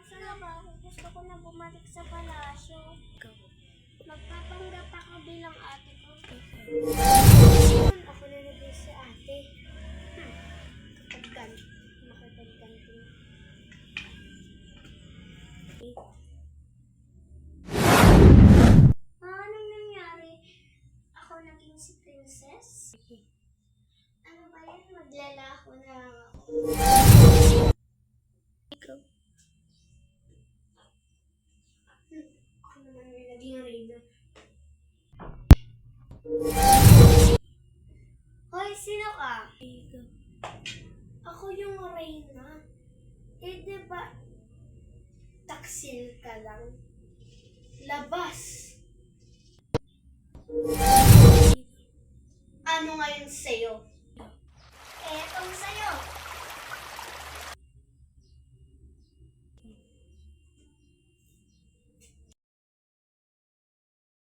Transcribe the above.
Talaga ako gusto ko na bumalik sa palasyo. Magpapanggap ako bilang ate ko. Ako na naging si ate. Makapagganti. Anong nangyari? Ako naging si princess? Ano ba yan? Maglalako na lang ako. Ikaw. Ako naman may naging reyna. Hoy, sino ka? Ikaw. Ako yung reyna. Eh, diba taksil ka lang? Labas! Ano ngayon sa'yo? Etong sa'yo!